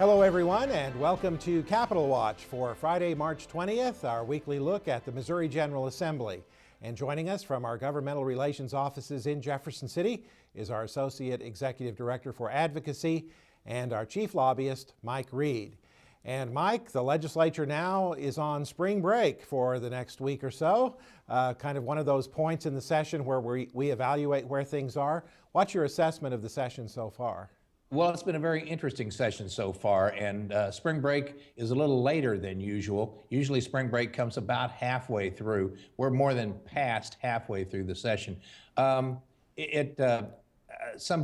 Hello everyone, and welcome to Capitol Watch for Friday, March 20th, our weekly look at the Missouri General Assembly. And joining us from our governmental relations offices in Jefferson City is our Associate Executive Director for Advocacy and our Chief Lobbyist, Mike Reed. And Mike, the legislature now is on spring break for the next week or so, kind of one of those points in the session where we evaluate where things are. What's your assessment of the session so far? Well, it's been a very interesting session so far, and spring break is a little later than usual. Usually spring break comes about halfway through. We're more than past halfway through the session. Some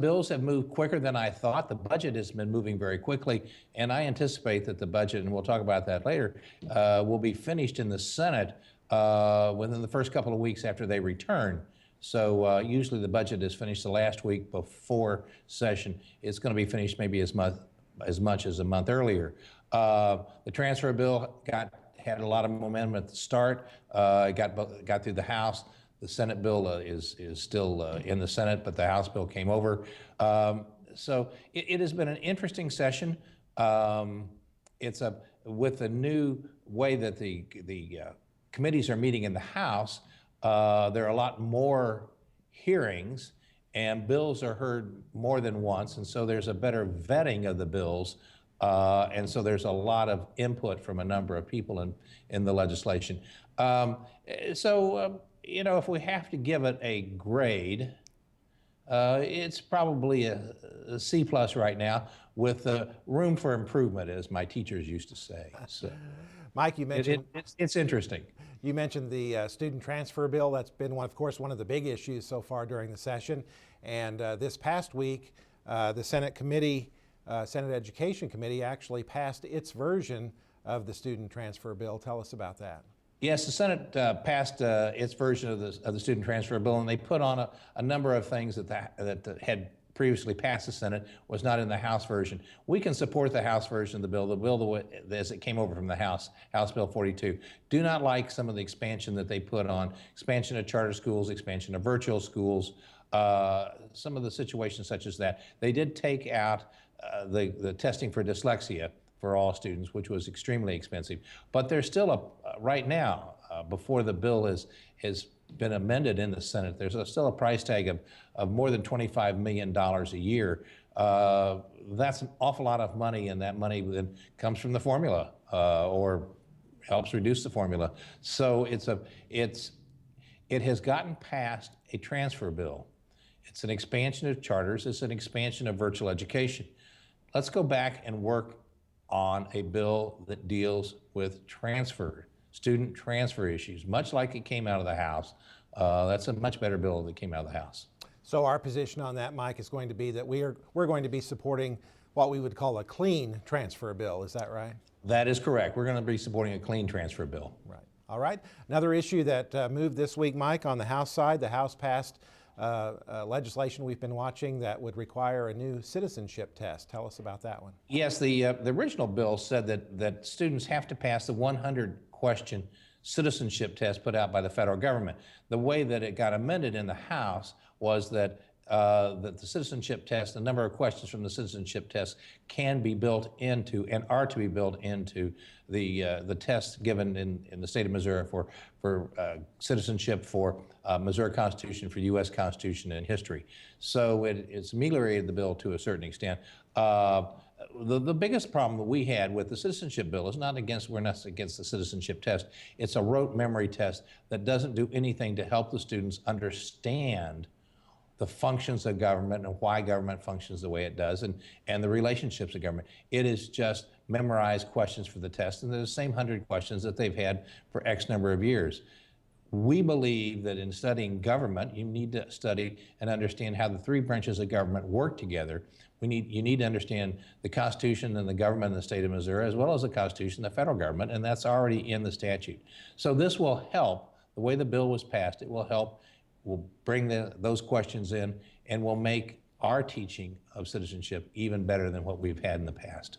bills have moved quicker than I thought. The budget has been moving very quickly, and I anticipate that the budget, and we'll talk about that later, will be finished in the Senate within the first couple of weeks after they return. So usually the budget is finished the last week before session. It's going to be finished maybe as much as a month earlier. The transfer bill had a lot of momentum at the start. It got through the House. The Senate bill is still in the Senate, but the House bill came over. So it has been an interesting session. With the new way that the committees are meeting in the House. There are a lot more hearings, and bills are heard more than once, and so there's a better vetting of the bills, and so there's a lot of input from a number of people in the legislation. If we have to give it a grade, it's probably a C+ right now, with room for improvement, as my teachers used to say. So, Mike, you mentioned it's interesting. You mentioned the student transfer bill. That's been, of course, one of the big issues so far during the session. And this past week, the Senate Education Committee actually passed its version of the student transfer bill. Tell us about that. Yes, the Senate passed its version of the student transfer bill, and they put on a number of things that had previously passed the Senate, was not in the House version. We can support the House version of the bill as it came over from the House Bill 42. Do not like some of the expansion that they put on, expansion of charter schools, expansion of virtual schools, some of the situations such as that. They did take out the testing for dyslexia for all students, which was extremely expensive. But there's still right now, before the bill has been amended in the Senate, there's still a price tag of more than $25 million a year. That's an awful lot of money, and that money then comes from the formula or helps reduce the formula. So it has gotten past a transfer bill. It's an expansion of charters. It's an expansion of virtual education. Let's go back and work on a bill that deals with student transfer issues, much like it came out of the House. That's a much better bill that came out of the House. So our position on that, Mike, is going to be that we're going to be supporting what we would call a clean transfer bill. Is that right? That is correct. We're going to be supporting a clean transfer bill. Right. All right. Another issue that moved this week, Mike, on the House side, the House passed legislation we've been watching that would require a new citizenship test. Tell us about that one. Yes, the original bill said that students have to pass the 100-question citizenship test put out by the federal government. The way that it got amended in the House was that the citizenship test, the number of questions from the citizenship test can be built into and are to be built into the tests given in the state of Missouri for citizenship, for Missouri Constitution, for U.S. Constitution and history. So it's ameliorated the bill to a certain extent. The biggest problem that we had with the citizenship bill is we're not against the citizenship test. It's a rote memory test that doesn't do anything to help the students understand the functions of government and why government functions the way it does, and the relationships of government. It is just memorized questions for the test, and they're the same 100 questions that they've had for X number of years. We believe that in studying government, you need to study and understand how the three branches of government work together. You need to understand the Constitution and the government in the state of Missouri, as well as the Constitution, the federal government, and that's already in the statute. So this will help. The way the bill was passed, it will help. We'll bring those questions in, and we'll make our teaching of citizenship even better than what we've had in the past.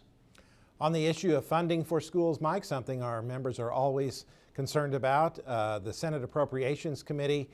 On the issue of funding for schools, Mike, something our members are always concerned about, the Senate Appropriations Committee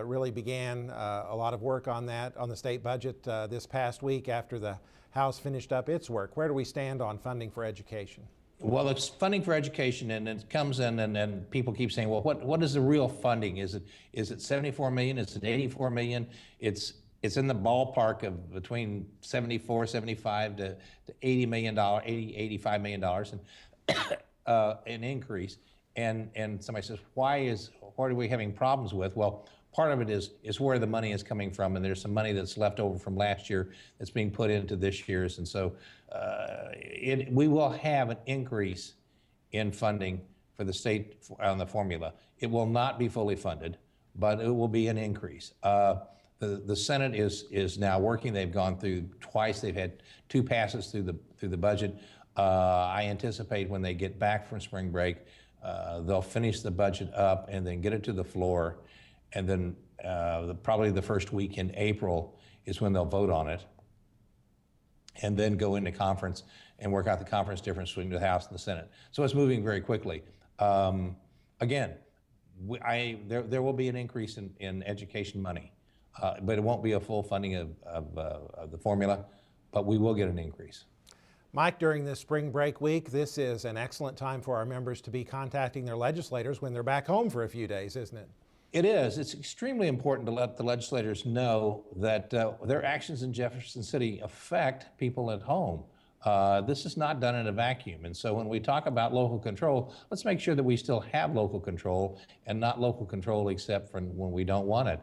really began a lot of work on that, on the state budget this past week after the House finished up its work. Where do we stand on funding for education? Well, it's funding for education, and it comes in, and people keep saying, well, what is the real funding? Is it 74 million? Is it 84 million? It's in the ballpark of between 74, 75 to $80 million, $85 million, and an increase. And somebody says, what are we having problems with? Well, part of it is where the money is coming from, and there's some money that's left over from last year that's being put into this year's, and so we will have an increase in funding for the state on the formula. It will not be fully funded, but it will be an increase. The Senate is now working. They've gone through twice. They've had 2 passes through the budget. I anticipate when they get back from spring break, they'll finish the budget up and then get it to the floor. And then probably the first week in April is when they'll vote on it, and then go into conference and work out the conference difference between the House and the Senate. So it's moving very quickly. Again, there will be an increase in education money, but it won't be a full funding of the formula, but we will get an increase. Mike, during this spring break week, this is an excellent time for our members to be contacting their legislators when they're back home for a few days, isn't it? It is. It's extremely important to let the legislators know that their actions in Jefferson City affect people at home. This is not done in a vacuum. And so when we talk about local control, let's make sure that we still have local control and not local control except for when we don't want it.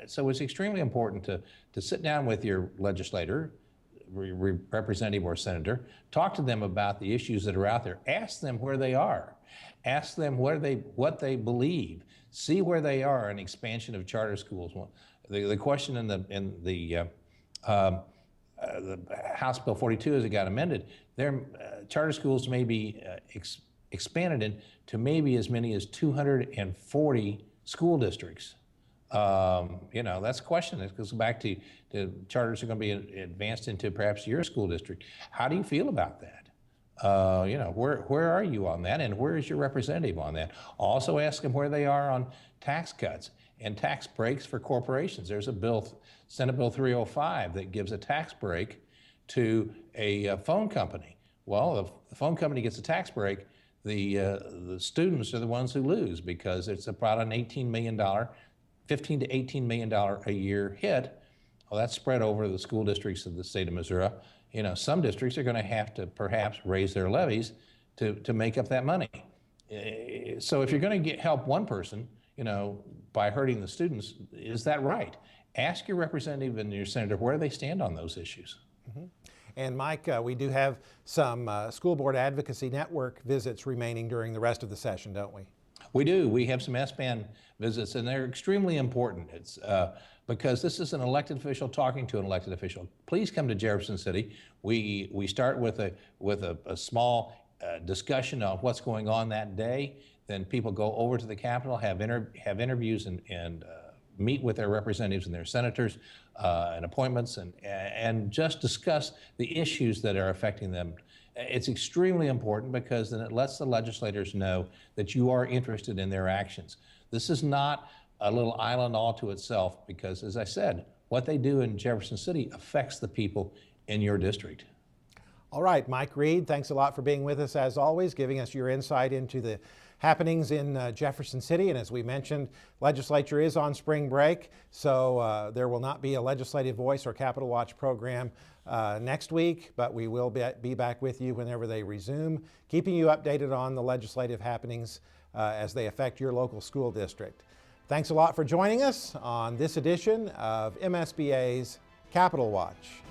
So it's extremely important to sit down with your legislator, representative or senator, talk to them about the issues that are out there. Ask them where they are. Ask them what they believe. See where they are in expansion of charter schools. The question in the House Bill 42 as it got amended, their charter schools may be expanded into maybe as many as 240 school districts. That's a question that goes back to charters are going to be advanced into perhaps your school district. How do you feel about that? Where are you on that, and where is your representative on that? Also ask them where they are on tax cuts and tax breaks for corporations. There's a bill, Senate Bill 305, that gives a tax break to a phone company. Well, if the phone company gets a tax break, the students are the ones who lose, because it's about an $15 to $18 million a year hit. Well, that's spread over the school districts of the state of Missouri. Some districts are going to have to perhaps raise their levies to make up that money. So if you're going to help one person, by hurting the students, is that right? Ask your representative and your senator where they stand on those issues. Mm-hmm. And Mike, we do have some School Board Advocacy Network visits remaining during the rest of the session, don't we? We do. We have some SBAN visits, and they're extremely important. It's because this is an elected official talking to an elected official. Please come to Jefferson City. We start with a small discussion of what's going on that day. Then people go over to the Capitol, have interviews and meet with their representatives and their senators and appointments, and just discuss the issues that are affecting them. It's extremely important because then it lets the legislators know that you are interested in their actions. This is not a little island all to itself, because, as I said, what they do in Jefferson City affects the people in your district. All right, Mike Reed, thanks a lot for being with us as always, giving us your insight into the happenings in Jefferson City. And as we mentioned, legislature is on spring break, so there will not be a Legislative Voice or Capitol Watch program next week, but we will be back with you whenever they resume, keeping you updated on the legislative happenings as they affect your local school district. Thanks a lot for joining us on this edition of MSBA's Capitol Watch.